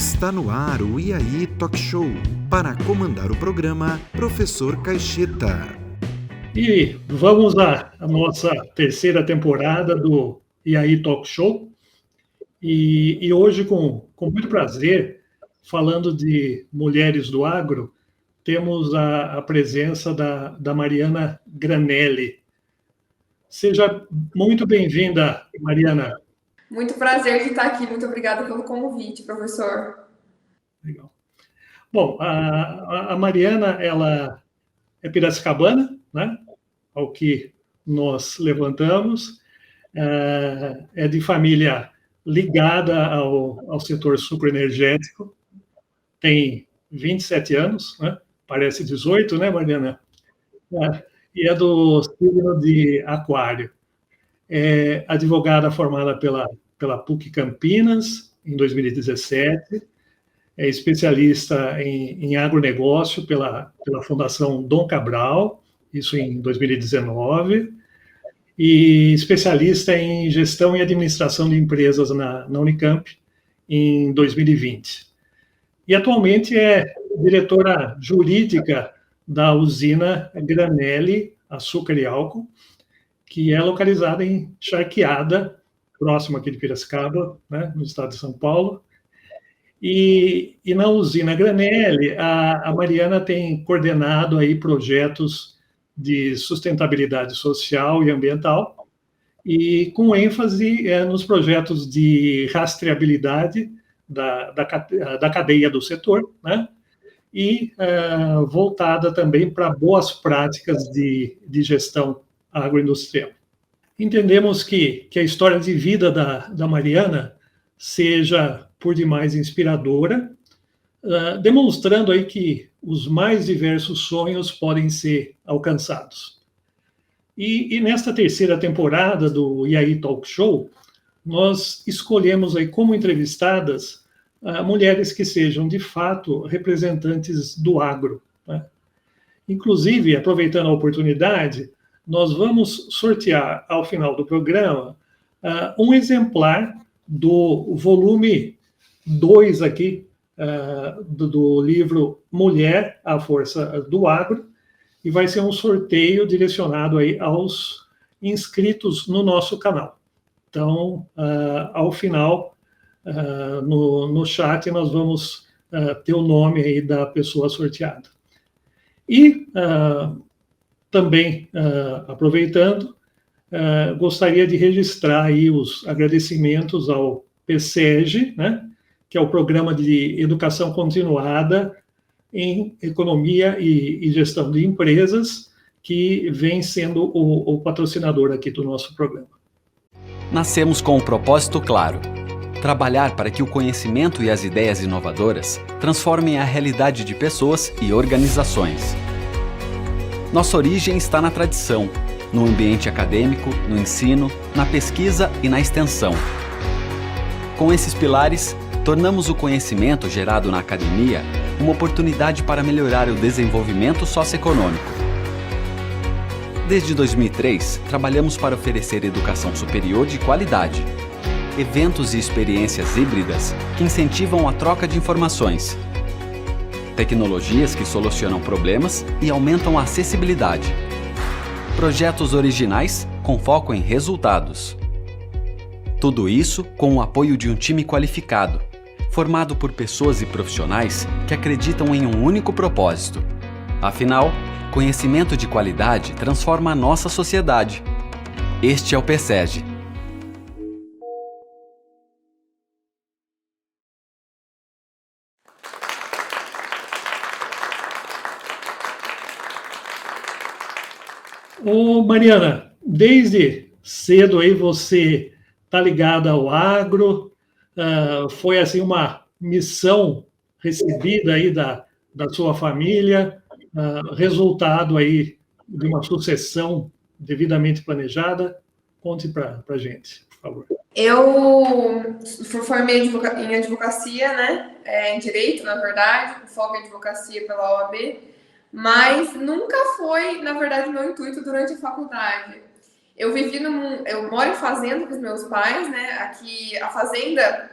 Está no ar o IAI Talk Show. Para comandar o programa, professor Caixeta. E vamos à nossa terceira temporada do IAI Talk Show. E hoje, com muito prazer, falando de mulheres do agro, temos a presença da Mariana Granelli. Seja muito bem-vinda, Mariana. Muito prazer de estar aqui. Muito obrigada pelo convite, professor. Legal. Bom, a Mariana, ela é piracicabana, né? Ao que nós levantamos, é de família ligada ao setor sucroenergético, tem 27 anos, né? Parece 18, né, Mariana? E é do signo de Aquário. É advogada formada pela PUC Campinas, em 2017, é especialista em agronegócio pela Fundação Dom Cabral, isso em 2019, e especialista em gestão e administração de empresas na Unicamp em 2020. E atualmente é diretora jurídica da usina Granelli Açúcar e Álcool, que é localizada em Charqueada, próximo aqui de Piracicaba, né, no estado de São Paulo. E na usina Granelli, a Mariana tem coordenado aí projetos de sustentabilidade social e ambiental, e com ênfase nos projetos de rastreabilidade da cadeia do setor, né? E voltada também para boas práticas de gestão agroindustrial. Entendemos que a história de vida da Mariana seja por demais inspiradora, demonstrando aí que os mais diversos sonhos podem ser alcançados. E nesta terceira temporada do IAI Talk Show, nós escolhemos aí como entrevistadas mulheres que sejam, de fato, representantes do agro, né? Inclusive, aproveitando a oportunidade, nós vamos sortear, ao final do programa, um exemplar do volume 2 aqui, do livro Mulher, a Força do Agro, e vai ser um sorteio direcionado aí aos inscritos no nosso canal. Então, ao final, no chat, nós vamos ter o nome aí da pessoa sorteada. E também, aproveitando, gostaria de registrar aí os agradecimentos ao PSEG, né, que é o Programa de Educação Continuada em Economia e Gestão de Empresas, que vem sendo o patrocinador aqui do nosso programa. Nascemos com um propósito claro: trabalhar para que o conhecimento e as ideias inovadoras transformem a realidade de pessoas e organizações. Nossa origem está na tradição, no ambiente acadêmico, no ensino, na pesquisa e na extensão. Com esses pilares, tornamos o conhecimento gerado na academia uma oportunidade para melhorar o desenvolvimento socioeconômico. Desde 2003, trabalhamos para oferecer educação superior de qualidade, eventos e experiências híbridas que incentivam a troca de informações, tecnologias que solucionam problemas e aumentam a acessibilidade, projetos originais com foco em resultados. Tudo isso com o apoio de um time qualificado, formado por pessoas e profissionais que acreditam em um único propósito. Afinal, conhecimento de qualidade transforma a nossa sociedade. Este é o PSEG. Ô, Mariana, desde cedo aí você está ligada ao agro, foi assim uma missão recebida aí da sua família, resultado aí de uma sucessão devidamente planejada. Conte para a gente, por favor. Eu formei em advocacia, né? Em direito, na verdade, com foco em advocacia pela OAB, mas nunca foi, na verdade, meu intuito durante a faculdade. Eu moro em fazenda com os meus pais, né? Aqui, a fazenda,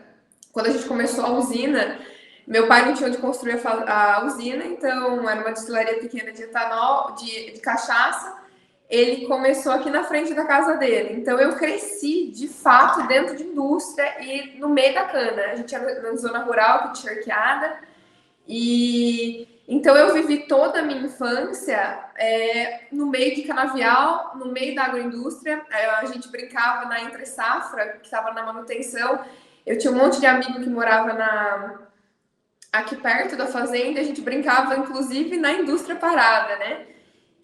quando a gente começou a usina, Meu pai não tinha onde construir a usina, então era uma destilaria pequena de etanol, de cachaça. Ele começou aqui na frente da casa dele. Então eu cresci, de fato, dentro de indústria e no meio da cana. A gente era na zona rural, aqui de Charqueada. E então eu vivi toda a minha infância no meio de canavial, no meio da agroindústria. A gente brincava na entre safra, que estava na manutenção. Eu tinha um monte de amigo que morava aqui perto da fazenda. A gente brincava, inclusive, na indústria parada, né?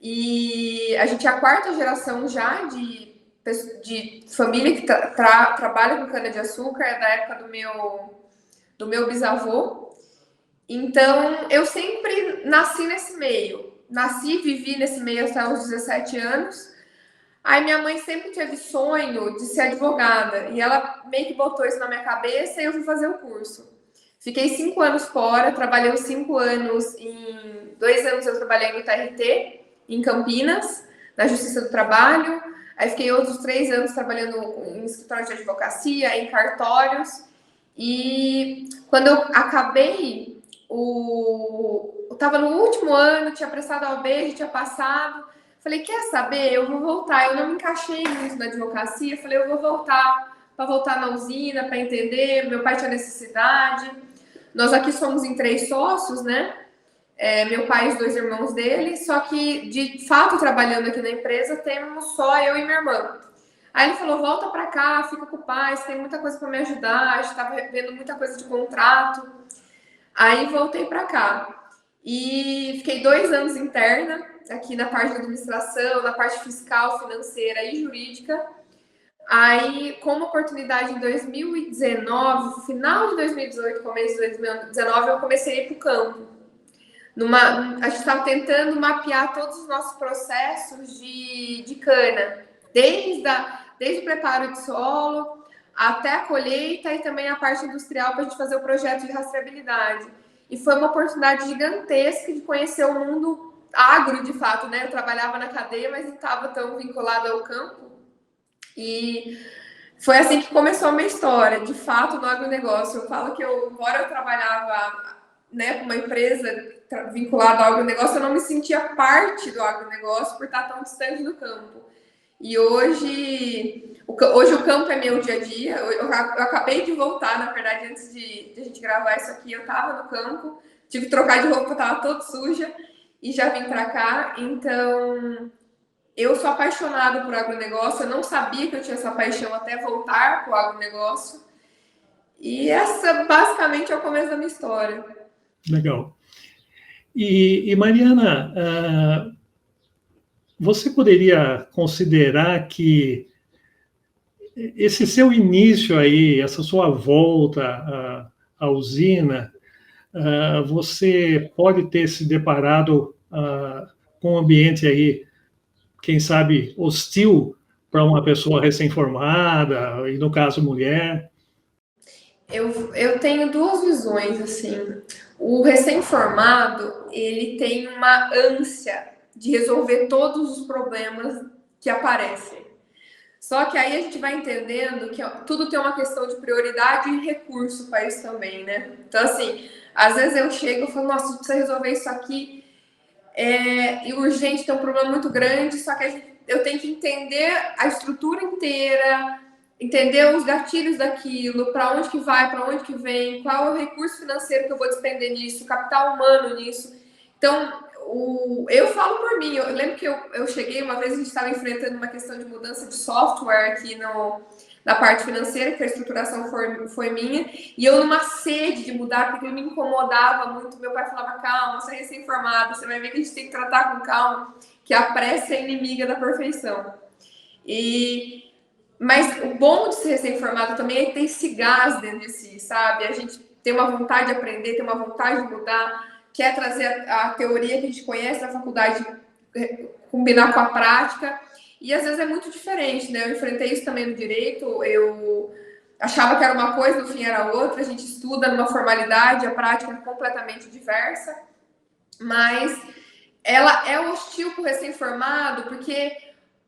E a gente é a quarta geração já de família que trabalha com cana-de-açúcar, é da época do meu bisavô. Então, eu sempre nasci nesse meio. Nasci e vivi nesse meio até os 17 anos. Aí minha mãe sempre teve sonho de ser advogada. E ela meio que botou isso na minha cabeça e eu fui fazer o curso. Fiquei 5 anos fora, trabalhei os 5 anos em... 2 anos eu trabalhei no TRT, em Campinas, na Justiça do Trabalho. Aí fiquei outros 3 anos trabalhando em escritório de advocacia, em cartórios. E quando eu acabei, eu estava no último ano, tinha prestado a OAB, tinha passado. Falei, quer saber? Eu vou voltar. Eu não me encaixei muito na advocacia. Falei, eu vou voltar, para voltar na usina, para entender. Meu pai tinha necessidade. Nós aqui somos em 3 sócios, né? Meu pai e os 2 irmãos dele, só que, de fato, trabalhando aqui na empresa, temos só eu e minha irmã. Aí ele falou, volta para cá, fica com o pai, você tem muita coisa para me ajudar, a gente estava vendo muita coisa de contrato. Aí voltei para cá. E fiquei 2 anos interna, aqui na parte de administração, na parte fiscal, financeira e jurídica. Aí, como oportunidade em 2019, final de 2018, começo de 2019, eu comecei a ir para o campo. A gente estava tentando mapear todos os nossos processos de cana, desde o preparo de solo até a colheita e também a parte industrial para a gente fazer o projeto de rastreabilidade. E foi uma oportunidade gigantesca de conhecer o mundo agro, de fato, né? Eu trabalhava na cadeia, mas não estava tão vinculada ao campo. E foi assim que começou a minha história, de fato, no agronegócio. Eu falo que embora eu trabalhava, né, com uma empresa vinculada ao agronegócio, eu não me sentia parte do agronegócio por estar tão distante do campo. E hoje o campo é meu dia a dia. Eu acabei de voltar, na verdade, antes de a gente gravar isso aqui, eu estava no campo, tive que trocar de roupa, estava toda suja e já vim para cá. Então, eu sou apaixonada por agronegócio, eu não sabia que eu tinha essa paixão até voltar para o agronegócio. E essa, basicamente, é o começo da minha história. Legal. E Mariana, você poderia considerar que esse seu início aí, essa sua volta à usina, você pode ter se deparado com um ambiente aí, quem sabe, hostil para uma pessoa recém-formada, e no caso, mulher? Eu tenho 2 visões, assim. O recém-formado, ele tem uma ânsia de resolver todos os problemas que aparecem. Só que aí a gente vai entendendo que tudo tem uma questão de prioridade e recurso para isso também, né? Então, assim, às vezes eu chego e falo, nossa, a gente precisa resolver isso aqui, e urgente, tem um problema muito grande, só que eu tenho que entender a estrutura inteira, entender os gatilhos daquilo, para onde que vai, para onde que vem, qual é o recurso financeiro que eu vou despender nisso, capital humano nisso. Então, eu falo por mim, eu lembro que eu cheguei uma vez, a gente estava enfrentando uma questão de mudança de software aqui na parte financeira, que a estruturação foi minha, e eu numa sede de mudar, porque me incomodava muito. Meu pai falava, calma, você é recém-formado, você vai ver que a gente tem que tratar com calma, que a pressa é inimiga da perfeição. Mas o bom de ser recém-formado também é ter esse gás dentro de si, sabe? A gente tem uma vontade de aprender, tem uma vontade de mudar, quer trazer a teoria que a gente conhece da faculdade, combinar com a prática. E às vezes é muito diferente, né? Eu enfrentei isso também no direito, eu achava que era uma coisa, no fim era outra. A gente estuda numa formalidade, a prática é completamente diversa. Mas ela é hostil para o recém-formado, porque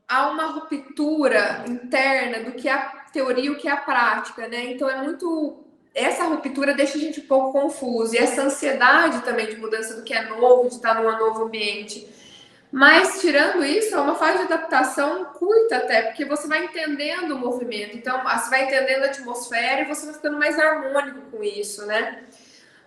há uma ruptura interna do que é a teoria e o que é a prática, né? Então é muito essa ruptura deixa a gente um pouco confuso, e essa ansiedade também de mudança do que é novo, de estar num novo ambiente. Mas, tirando isso, é uma fase de adaptação curta até, porque você vai entendendo o movimento, então você vai entendendo a atmosfera e você vai ficando mais harmônico com isso, né?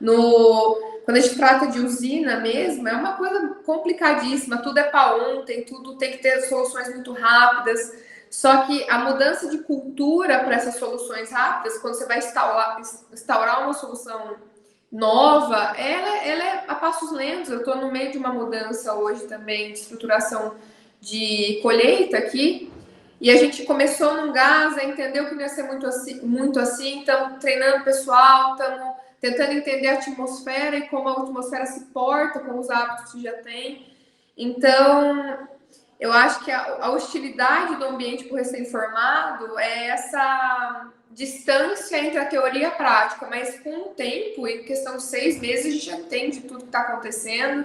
Quando a gente trata de usina mesmo, é uma coisa complicadíssima, tudo é para ontem, tudo tem que ter soluções muito rápidas, só que a mudança de cultura para essas soluções rápidas, quando você vai instaurar uma solução nova, ela é a passos lentos. Eu estou no meio de uma mudança hoje também de estruturação de colheita aqui, e a gente começou num gás, entendeu que não ia ser muito assim, então treinando o pessoal, estamos tentando entender a atmosfera e como a atmosfera se porta com os hábitos que já tem. Então, eu acho que a hostilidade do ambiente para o recém-formado é essa distância entre a teoria e a prática, mas com o tempo, em questão de 6 meses, a gente já entende tudo que está acontecendo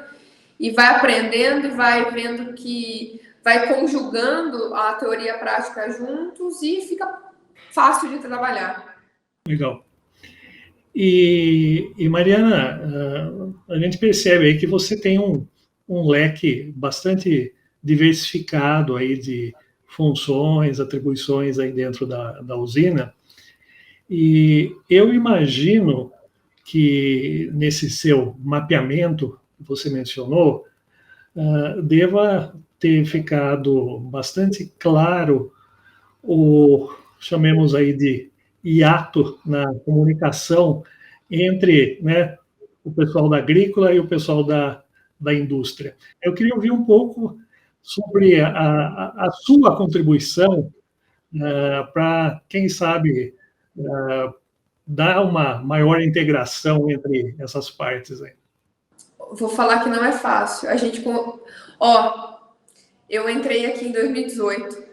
e vai aprendendo e vai vendo que vai conjugando a teoria e a prática juntos e fica fácil de trabalhar. Legal. E Mariana, a gente percebe aí que você tem um leque bastante diversificado aí de funções, atribuições aí dentro da usina, e eu imagino que nesse seu mapeamento que você mencionou, deva ter ficado bastante claro chamemos aí de hiato na comunicação entre, né, o pessoal da agrícola e o pessoal da indústria. Eu queria ouvir um pouco sobre a sua contribuição para, quem sabe, dar uma maior integração entre essas partes aí. Vou falar que não é fácil. Eu entrei aqui em 2018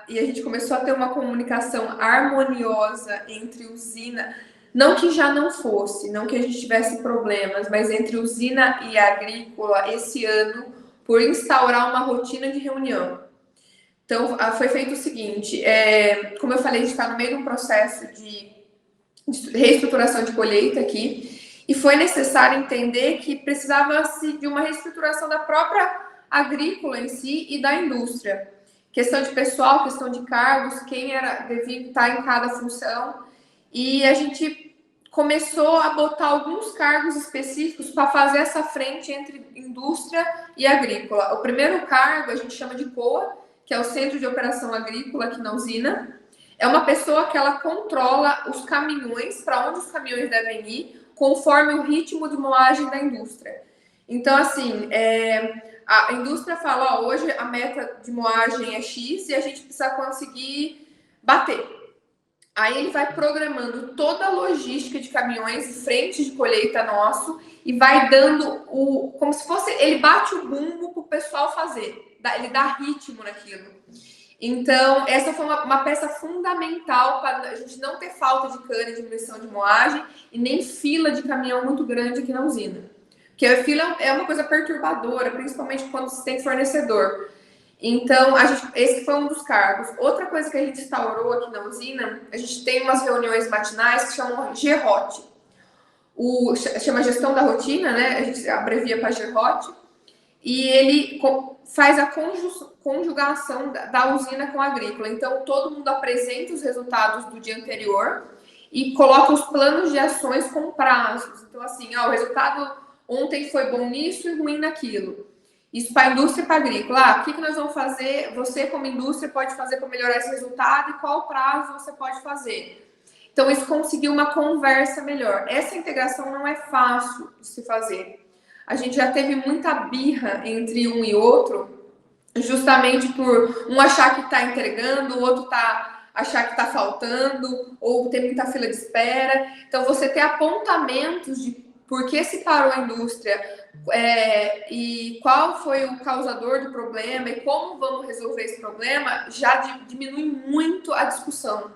e a gente começou a ter uma comunicação harmoniosa entre usina, não que já não fosse, não que a gente tivesse problemas, mas entre usina e agrícola esse ano, por instaurar uma rotina de reunião. Então, foi feito o seguinte, como eu falei, a gente está no meio de um processo de reestruturação de colheita aqui, e foi necessário entender que precisava-se de uma reestruturação da própria agrícola em si e da indústria. Questão de pessoal, questão de cargos, quem devia estar em cada função, e a gente começou a botar alguns cargos específicos para fazer essa frente entre indústria e agrícola. O primeiro cargo a gente chama de COA, que é o Centro de Operação Agrícola aqui na usina. É uma pessoa que ela controla os caminhões, para onde os caminhões devem ir, conforme o ritmo de moagem da indústria. Então, assim, a indústria fala, hoje a meta de moagem é X e a gente precisa conseguir bater. Aí ele vai programando toda a logística de caminhões e frente de colheita nosso e vai dando como se fosse, ele bate o bumbo para o pessoal fazer, ele dá ritmo naquilo. Então, essa foi uma peça fundamental para a gente não ter falta de cana e diminuição de moagem e nem fila de caminhão muito grande aqui na usina. Porque a fila é uma coisa perturbadora, principalmente quando você tem fornecedor. Então, esse foi um dos cargos. Outra coisa que a gente instaurou aqui na usina, a gente tem umas reuniões matinais que chamam GROT. Chama Gestão da Rotina, né? A gente abrevia para GROT. E ele faz a conjugação da usina com a agrícola. Então, todo mundo apresenta os resultados do dia anterior e coloca os planos de ações com prazos. Então, assim, o resultado ontem foi bom nisso e ruim naquilo. Isso para a indústria e para a agrícola. O que nós vamos fazer? Você, como indústria, pode fazer para melhorar esse resultado e qual prazo você pode fazer. Então, isso conseguiu uma conversa melhor. Essa integração não é fácil de se fazer. A gente já teve muita birra entre um e outro, justamente por um achar que está entregando, o outro achar que está faltando, ou tem muita fila de espera. Então, você ter apontamentos de por que se parou a indústria e qual foi o causador do problema e como vamos resolver esse problema, já diminui muito a discussão.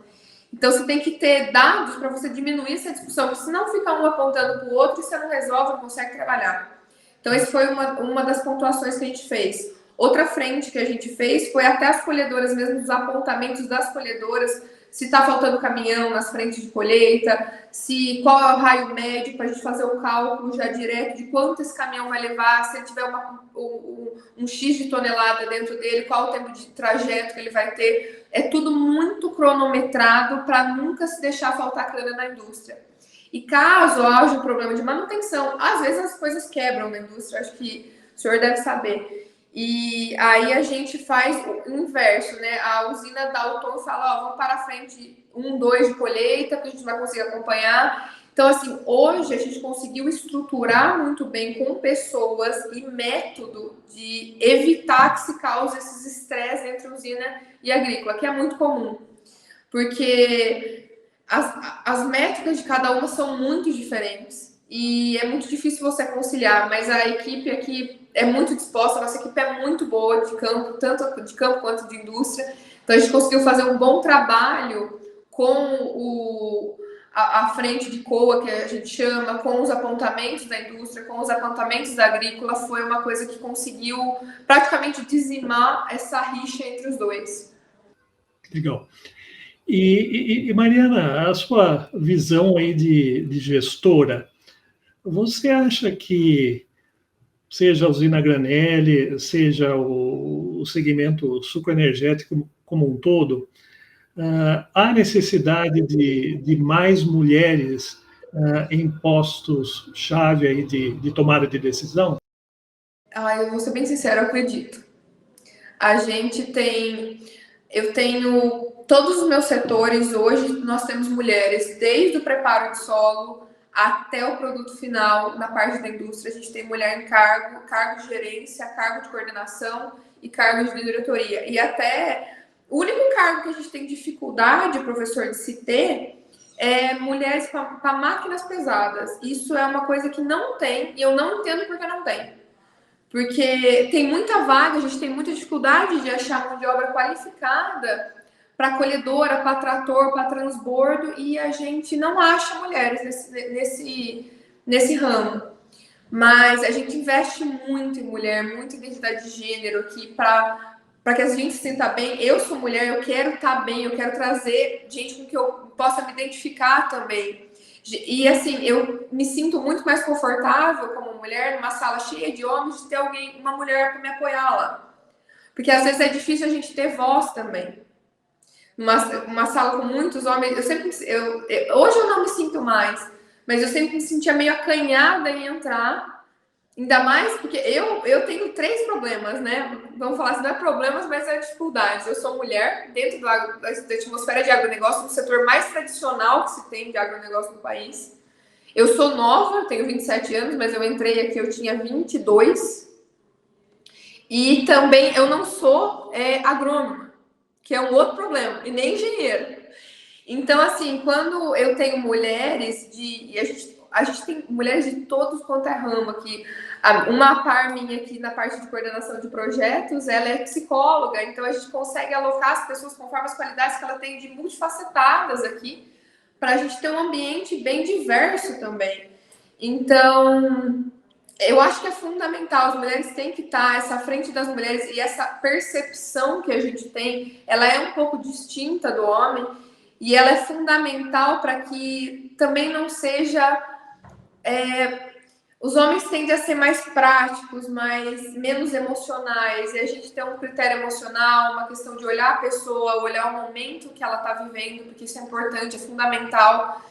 Então, você tem que ter dados para você diminuir essa discussão, porque senão fica um apontando para o outro e você não resolve, não consegue trabalhar. Então, essa foi uma das pontuações que a gente fez. Outra frente que a gente fez foi até as colhedoras mesmo, os apontamentos das colhedoras, se está faltando caminhão nas frentes de colheita, qual é o raio médio para a gente fazer o cálculo já direto de quanto esse caminhão vai levar, se ele tiver um X de tonelada dentro dele, qual o tempo de trajeto que ele vai ter. É tudo muito cronometrado para nunca se deixar faltar cana na indústria. E caso haja um problema de manutenção, às vezes as coisas quebram na indústria, acho que o senhor deve saber. E aí a gente faz o inverso, né? A usina dá o tom e fala, ó, vamos para a frente 1, 2 de colheita, que a gente vai conseguir acompanhar. Então, assim, hoje a gente conseguiu estruturar muito bem com pessoas e método de evitar que se cause esses estresses entre usina e agrícola, que é muito comum. Porque as métricas de cada uma são muito diferentes e é muito difícil você conciliar, mas a equipe aqui é muito disposta, a nossa equipe é muito boa de campo, tanto de campo quanto de indústria. Então a gente conseguiu fazer um bom trabalho com a frente de COA, que a gente chama, com os apontamentos da indústria, com os apontamentos da agrícola, foi uma coisa que conseguiu praticamente dizimar essa rixa entre os dois. Legal. E Mariana, a sua visão aí de gestora, você acha que seja a usina Granelli, seja o segmento sucroenergético como um todo, há necessidade de mais mulheres em postos-chave aí de tomada de decisão? Eu vou ser bem sincera, eu acredito. Eu tenho todos os meus setores, hoje nós temos mulheres, desde o preparo de solo até o produto final, na parte da indústria, a gente tem mulher em cargo de gerência, cargo de coordenação e cargo de diretoria. E até o único cargo que a gente tem dificuldade, professor, de se ter, é mulheres para máquinas pesadas. Isso é uma coisa que não tem, e eu não entendo porque não tem. Porque tem muita vaga, a gente tem muita dificuldade de achar mão de obra qualificada para colhedora, para trator, para transbordo, e a gente não acha mulheres nesse ramo. Mas a gente investe muito em mulher, muita identidade de gênero aqui, para que a gente se sinta bem. Eu sou mulher, eu quero estar bem, eu quero trazer gente com que eu possa me identificar também. E assim, eu me sinto muito mais confortável como mulher numa sala cheia de homens de ter uma mulher para me apoiar lá. Porque às vezes é difícil a gente ter voz também. Uma sala com muitos homens, hoje eu não me sinto mais, mas eu sempre me sentia meio acanhada em entrar, ainda mais porque eu tenho 3 problemas, né? Vamos falar assim, não é problemas, mas é dificuldades. Eu sou mulher, dentro da atmosfera de agronegócio, do setor mais tradicional que se tem de agronegócio no país. Eu sou nova, tenho 27 anos, mas eu entrei aqui, eu tinha 22. E também eu não sou agrônoma, que é um outro problema, e nem engenheiro. Então, assim, quando eu tenho mulheres e a gente tem mulheres de todos quanto é ramo aqui. Uma par minha aqui na parte de coordenação de projetos, ela é psicóloga, então a gente consegue alocar as pessoas conforme as qualidades que ela tem de multifacetadas aqui, para a gente ter um ambiente bem diverso também. Então, eu acho que é fundamental, as mulheres têm que estar, essa frente das mulheres e essa percepção que a gente tem, ela é um pouco distinta do homem e ela é fundamental para que também não seja... os homens tendem a ser mais práticos, menos emocionais, e a gente tem um critério emocional, uma questão de olhar a pessoa, olhar o momento que ela está vivendo, porque isso é importante, é fundamental.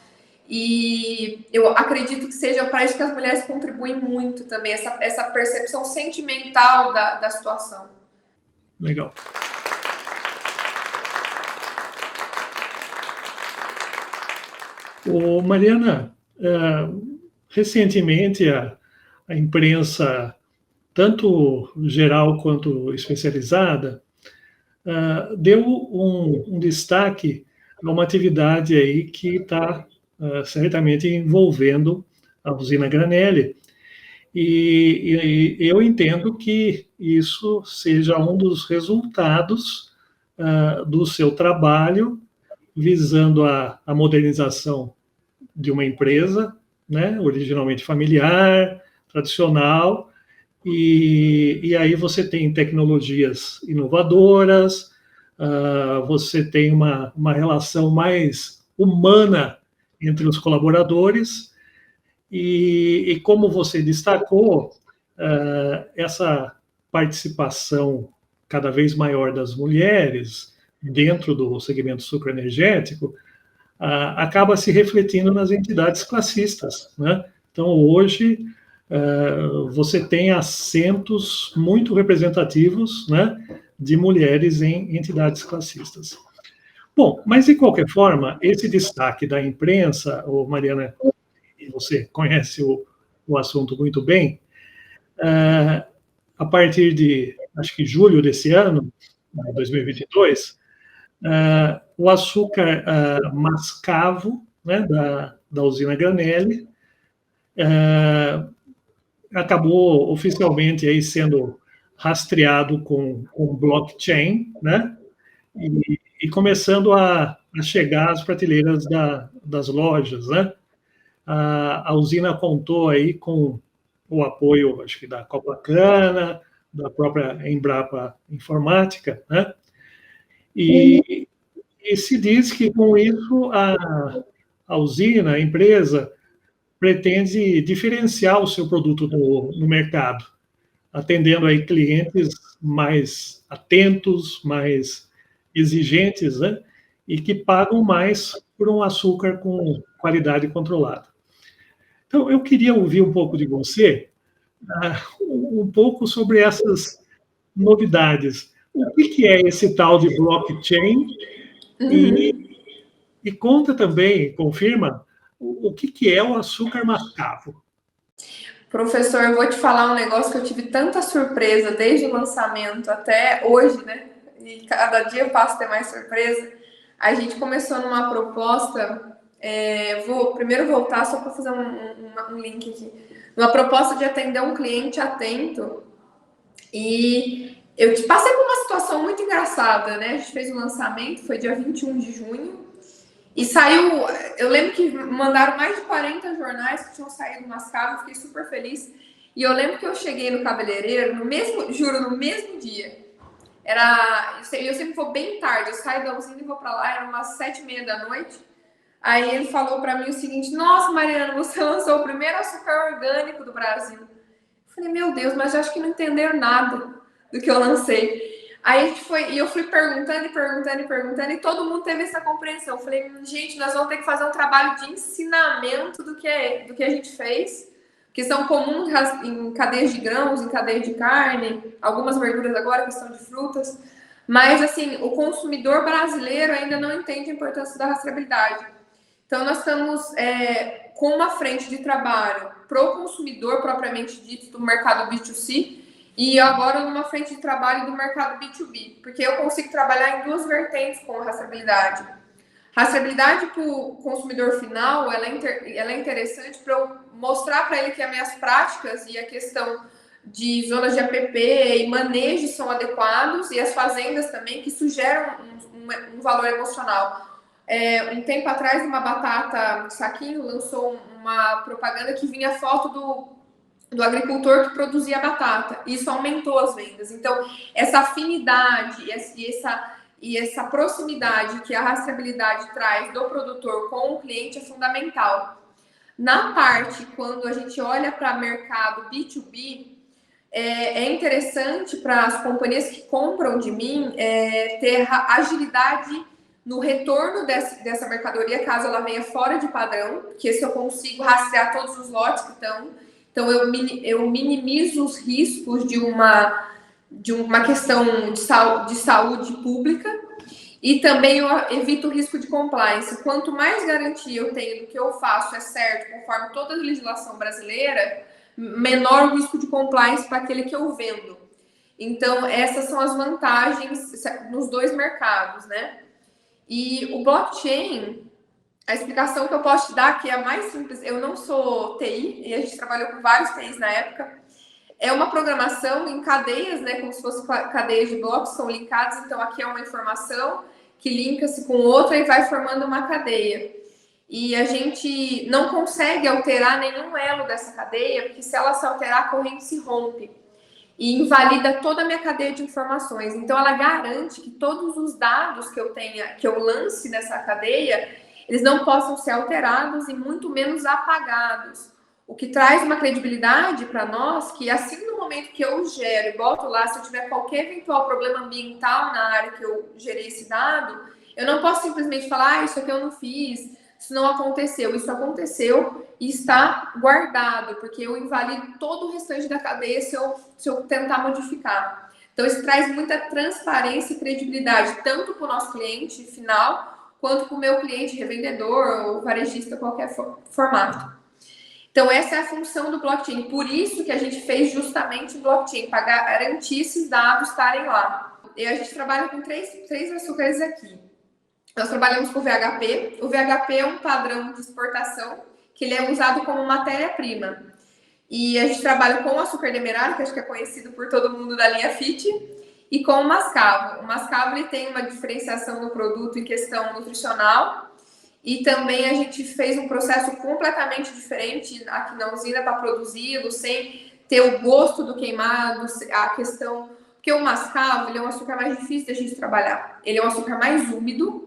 E eu acredito que seja para isso que as mulheres contribuem muito também, essa percepção sentimental da situação. Legal. Mariana, recentemente a imprensa, tanto geral quanto especializada, deu um destaque a uma atividade aí que está certamente envolvendo a usina Granelli. E eu entendo que isso seja um dos resultados do seu trabalho visando a modernização de uma empresa, né, originalmente familiar, tradicional, e aí você tem tecnologias inovadoras, você tem uma relação mais humana entre os colaboradores e como você destacou, essa participação cada vez maior das mulheres dentro do segmento sucroenergético acaba se refletindo nas entidades classistas, né? Então, hoje, você tem assentos muito representativos, né, de mulheres em entidades classistas. Bom, mas de qualquer forma, esse destaque da imprensa, Mariana, você conhece o assunto muito bem, a partir de, acho que julho desse ano, 2022, o açúcar mascavo, né, da usina Granelli, acabou oficialmente aí sendo rastreado com blockchain, né, e começando a chegar às prateleiras das lojas, né. A usina contou aí com o apoio, acho que da Copacabana, da própria Embrapa Informática, né? E se diz que com isso a usina, a empresa, pretende diferenciar o seu produto no mercado, atendendo aí clientes mais atentos, mais exigentes, né? E que pagam mais por um açúcar com qualidade controlada. Então, eu queria ouvir um pouco de você, um pouco sobre essas novidades. O que é esse tal de blockchain? E conta também, confirma, o que é o açúcar mascavo. Professor, eu vou te falar um negócio que eu tive tanta surpresa desde o lançamento até hoje, né? E cada dia eu passo a ter mais surpresa. A gente começou numa proposta, vou primeiro voltar só para fazer um link aqui. Uma proposta de atender um cliente atento. E eu passei por uma situação muito engraçada, né? A gente fez o lançamento, foi dia 21 de junho. E saiu, eu lembro que mandaram mais de 40 jornais que tinham saído mascavo, eu fiquei super feliz. E eu lembro que eu cheguei no cabeleireiro, no mesmo dia. Eu sempre vou bem tarde, eu saio da usina e vou pra lá, era umas 7h30 da noite. Aí ele falou pra mim o seguinte: nossa, Mariana, você lançou o primeiro açúcar orgânico do Brasil. Eu falei, meu Deus, mas eu acho que não entenderam nada do que eu lancei. Aí eu fui perguntando e todo mundo teve essa compreensão. Eu falei, gente, nós vamos ter que fazer um trabalho de ensinamento do que a gente fez, que são comuns em cadeias de grãos, em cadeias de carne, algumas verduras agora, questão de frutas. Mas, assim, o consumidor brasileiro ainda não entende a importância da rastreabilidade. Então, nós estamos com uma frente de trabalho para o consumidor propriamente dito do mercado B2C, e agora numa frente de trabalho do mercado B2B, porque eu consigo trabalhar em duas vertentes com a rastreabilidade. Rastreabilidade para o consumidor final, ela é interessante para eu mostrar para ele que as minhas práticas e a questão de zonas de APP e manejo são adequados, e as fazendas também, que isso gera um valor emocional. Um tempo atrás, uma batata saquinho lançou uma propaganda que vinha foto do agricultor que produzia batata. Isso aumentou as vendas. Então, essa afinidade e essa proximidade que a rastreabilidade traz do produtor com o cliente é fundamental. Na parte, quando a gente olha para mercado B2B, é interessante para as companhias que compram de mim ter agilidade no retorno dessa mercadoria, caso ela venha fora de padrão, porque se eu consigo rastrear todos os lotes que estão. Então, eu minimizo os riscos de uma questão de saúde pública, e também eu evito o risco de compliance. Quanto mais garantia eu tenho do que eu faço é certo, conforme toda a legislação brasileira, menor o risco de compliance para aquele que eu vendo. Então, essas são as vantagens nos dois mercados, né? E o blockchain, a explicação que eu posso te dar, que é a mais simples, eu não sou TI, e a gente trabalhou com vários TIs na época, é uma programação em cadeias, né, como se fosse cadeias de blocos, são linkados, então aqui é uma informação que linka-se com outra e vai formando uma cadeia. E a gente não consegue alterar nenhum elo dessa cadeia, porque se ela se alterar, a corrente se rompe. e invalida toda a minha cadeia de informações. Então, ela garante que todos os dados que eu lance nessa cadeia, eles não possam ser alterados e muito menos apagados. O que traz uma credibilidade para nós, que assim no momento que eu gero e boto lá, se eu tiver qualquer eventual problema ambiental na área que eu gerei esse dado, eu não posso simplesmente falar, isso aqui eu não fiz, isso não aconteceu. Isso aconteceu e está guardado, porque eu invalido todo o restante da cadeia se eu tentar modificar. Então, isso traz muita transparência e credibilidade, tanto para o nosso cliente final, quanto para o meu cliente revendedor ou varejista, qualquer formato. Então, essa é a função do blockchain. Por isso que a gente fez justamente o blockchain, para garantir esses dados estarem lá. E a gente trabalha com três açúcares aqui. Nós trabalhamos com o VHP. O VHP é um padrão de exportação que ele é usado como matéria-prima. E a gente trabalha com o açúcar demerara, que acho que é conhecido por todo mundo da linha Fit, e com o mascavo. O mascavo ele tem uma diferenciação no produto em questão nutricional. E também a gente fez um processo completamente diferente aqui na usina para produzi-lo, sem ter o gosto do queimado, a questão... Porque o mascavo, ele é um açúcar mais difícil de a gente trabalhar. Ele é um açúcar mais úmido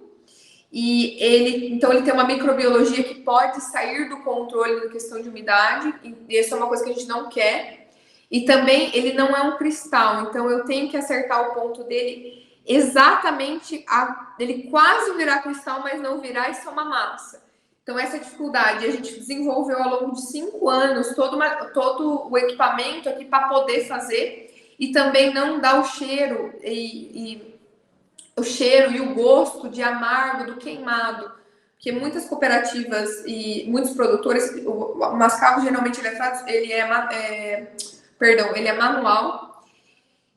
e então ele tem uma microbiologia que pode sair do controle na questão de umidade. E essa é uma coisa que a gente não quer. E também ele não é um cristal, então eu tenho que acertar o ponto dele exatamente, ele quase virar cristal, mas não virar, isso é uma massa. Então, essa dificuldade a gente desenvolveu ao longo de 5 anos todo o equipamento aqui para poder fazer e também não dar o cheiro o cheiro e o gosto de amargo do queimado. Porque muitas cooperativas e muitos produtores, o mascavo geralmente ele é manual.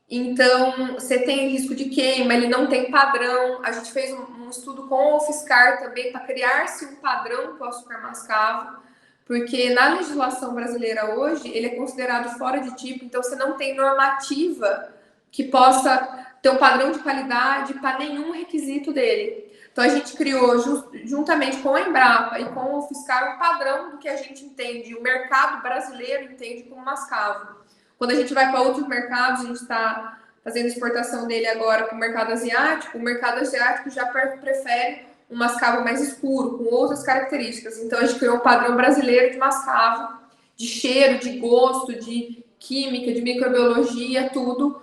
Então, você tem risco de queima, ele não tem padrão. A gente fez um estudo com o Fiscar também para criar-se um padrão para o açúcar mascavo, porque na legislação brasileira hoje, ele é considerado fora de tipo, então você não tem normativa que possa ter um padrão de qualidade para nenhum requisito dele. Então, a gente criou, juntamente com a Embrapa e com o Fiscar, um padrão do que a gente entende, o mercado brasileiro entende como mascavo. Quando a gente vai para outros mercados, a gente está fazendo exportação dele agora para o mercado asiático já prefere um mascavo mais escuro, com outras características. Então, a gente criou um padrão brasileiro de mascavo, de cheiro, de gosto, de química, de microbiologia, tudo,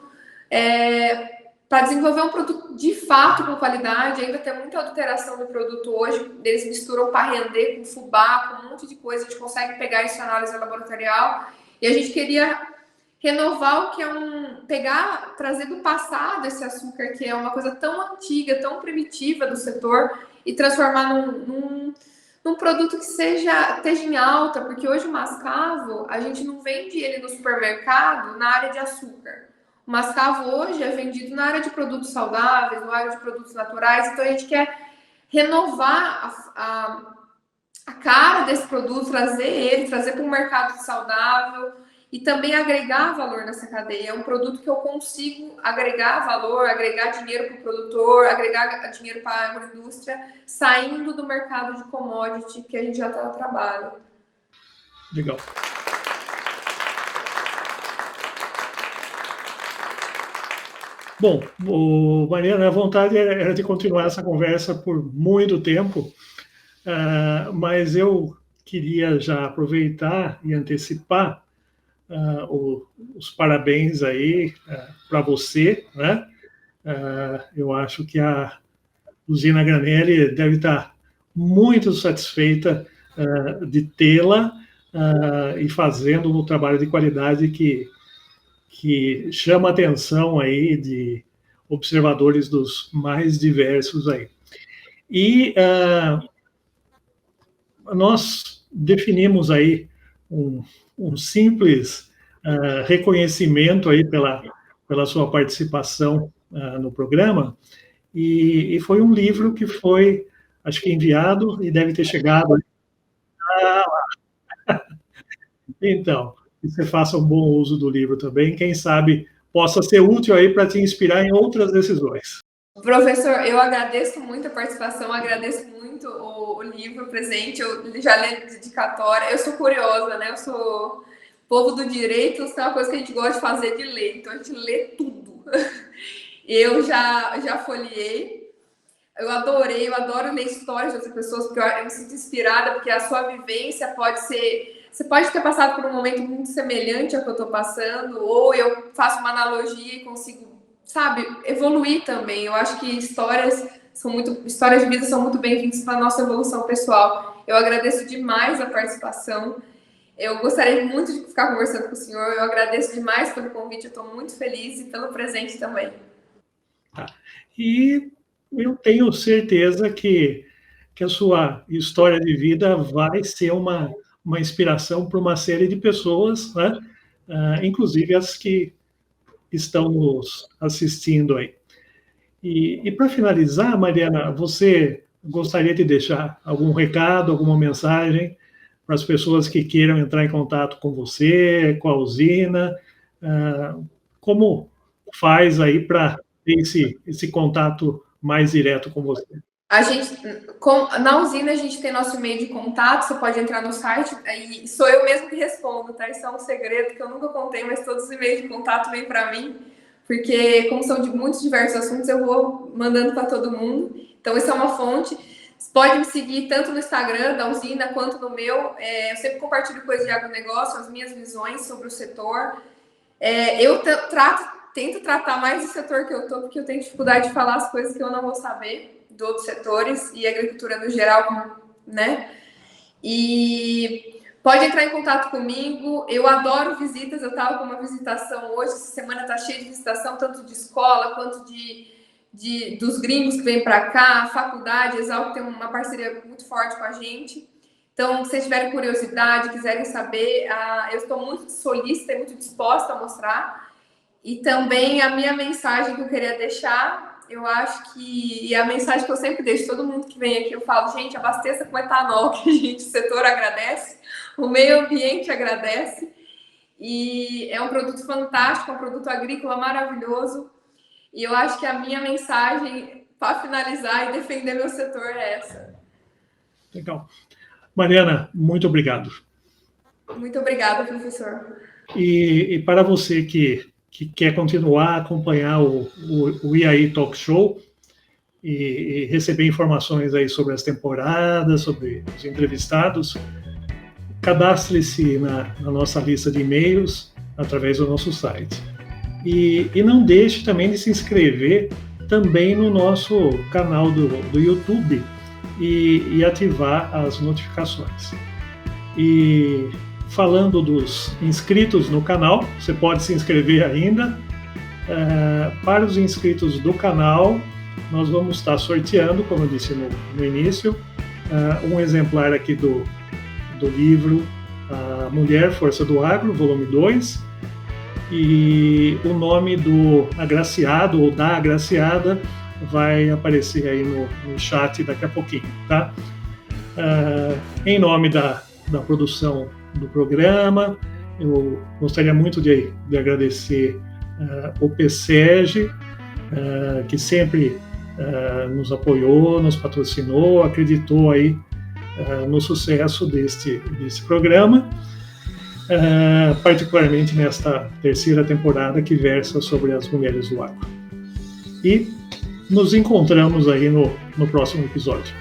para desenvolver um produto de fato com qualidade. Ainda tem muita adulteração do produto hoje, eles misturam para render com fubá, com um monte de coisa, a gente consegue pegar isso em análise laboratorial, e a gente queria renovar o que trazer do passado esse açúcar, que é uma coisa tão antiga, tão primitiva do setor, e transformar num produto que esteja em alta, porque hoje o mascavo, a gente não vende ele no supermercado na área de açúcar. O mascavo hoje é vendido na área de produtos saudáveis, na área de produtos naturais, então a gente quer renovar a cara desse produto, trazer para um mercado saudável, e também agregar valor nessa cadeia. É um produto que eu consigo agregar valor, agregar dinheiro para o produtor, agregar dinheiro para a agroindústria, saindo do mercado de commodity que a gente já está no trabalho. Legal. Bom, Mariana, a vontade era de continuar essa conversa por muito tempo, mas eu queria já aproveitar e antecipar os parabéns aí para você, né? Eu acho que a usina Granelli deve estar muito satisfeita de tê-la e fazendo um trabalho de qualidade que chama a atenção aí de observadores dos mais diversos aí. E nós definimos aí um simples reconhecimento aí pela sua participação no programa, e foi um livro que foi, acho que enviado e deve ter chegado. Então, que você faça um bom uso do livro também, quem sabe possa ser útil aí para te inspirar em outras decisões. Professor, eu agradeço muito a participação, agradeço muito o livro presente, eu já li a dedicatória, eu sou curiosa, né? povo do direito é uma coisa que a gente gosta de fazer, de ler. Então, a gente lê tudo. Eu já folheei. Eu adoro ler histórias de outras pessoas, porque eu me sinto inspirada, porque a sua vivência pode ser... Você pode ter passado por um momento muito semelhante ao que eu estou passando, ou eu faço uma analogia e consigo, sabe, evoluir também. Eu acho que histórias de vida são muito bem-vindas para a nossa evolução pessoal. Eu agradeço demais a participação. Eu gostaria muito de ficar conversando com o senhor. Eu agradeço demais pelo convite. Eu estou muito feliz e pelo presente também. Tá. E eu tenho certeza que a sua história de vida vai ser uma inspiração para uma série de pessoas, né? Inclusive as que estão nos assistindo aí. E para finalizar, Mariana, você gostaria de deixar algum recado, alguma mensagem para as pessoas que queiram entrar em contato com você, com a usina? Como faz aí para ter esse contato mais direto com você? Na usina, a gente tem nosso e-mail de contato, você pode entrar no site, e sou eu mesmo que respondo, tá? Isso é um segredo que eu nunca contei, mas todos os e-mails de contato vêm para mim, porque como são de muitos diversos assuntos, eu vou mandando para todo mundo. Então, essa é uma fonte. Você pode me seguir tanto no Instagram da usina, quanto no meu. Eu sempre compartilho coisas de agronegócio, as minhas visões sobre o setor. Eu tento tratar mais do setor que eu estou, porque eu tenho dificuldade de falar as coisas que eu não vou saber de outros setores e agricultura no geral, né? E pode entrar em contato comigo. Eu adoro visitas. Eu estava com uma visitação hoje. Essa semana está cheia de visitação, tanto de escola quanto dos gringos que vêm para cá. A faculdade, a Exalc tem uma parceria muito forte com a gente. Então, se vocês tiverem curiosidade, quiserem saber, eu estou muito solícita e muito disposta a mostrar. E também a minha mensagem que eu queria deixar, eu acho que... E a mensagem que eu sempre deixo, todo mundo que vem aqui, eu falo, gente, abasteça com etanol, que o setor agradece, o meio ambiente agradece. E é um produto fantástico, é um produto agrícola maravilhoso. E eu acho que a minha mensagem, para finalizar e defender meu setor, é essa. Legal. Mariana, muito obrigado. Muito obrigada, professor. E para você que quer continuar a acompanhar o IAI Talk Show e receber informações aí sobre as temporadas, sobre os entrevistados, cadastre-se na nossa lista de e-mails através do nosso site. E não deixe também de se inscrever também no nosso canal do YouTube e ativar as notificações. E falando dos inscritos no canal, você pode se inscrever ainda. Para os inscritos do canal, nós vamos estar sorteando, como eu disse no início, um exemplar aqui do livro A Mulher, Força do Agro, volume 2, e o nome do agraciado ou da agraciada vai aparecer aí no chat daqui a pouquinho, tá? Em nome da produção do programa, eu gostaria muito de agradecer o PSEG, que sempre nos apoiou, nos patrocinou, acreditou aí no sucesso deste programa, particularmente nesta terceira temporada que versa sobre as mulheres do agro. E nos encontramos aí no próximo episódio.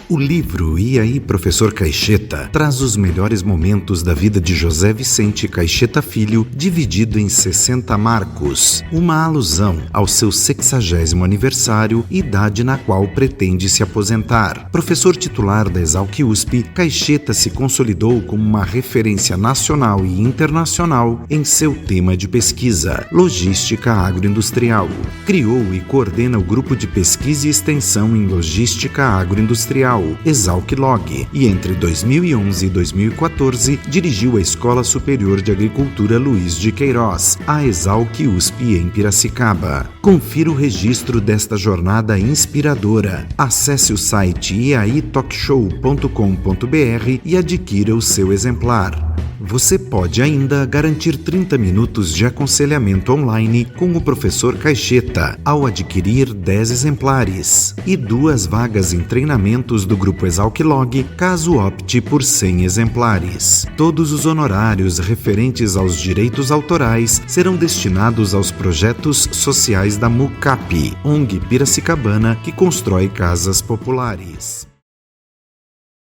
O livro E aí, Professor Caixeta traz os melhores momentos da vida de José Vicente Caixeta Filho, dividido em 60 marcos, uma alusão ao seu 60º aniversário, idade na qual pretende se aposentar. Professor titular da Exalc-USP, Caixeta se consolidou como uma referência nacional e internacional em seu tema de pesquisa, logística agroindustrial. Criou e coordena o grupo de pesquisa e extensão em logística agroindustrial, Exalc-Log, e entre 2011 e 2014 dirigiu a Escola Superior de Agricultura Luiz de Queiroz, a Exalc-USP em Piracicaba. Confira o registro desta jornada inspiradora. Acesse o site eaitalkshow.com.br e adquira o seu exemplar. Você pode ainda garantir 30 minutos de aconselhamento online com o professor Caixeta ao adquirir 10 exemplares e 2 vagas em treinamentos do Grupo Exalc-Log caso opte por 100 exemplares. Todos os honorários referentes aos direitos autorais serão destinados aos projetos sociais da MUCAP, ONG piracicabana que constrói casas populares.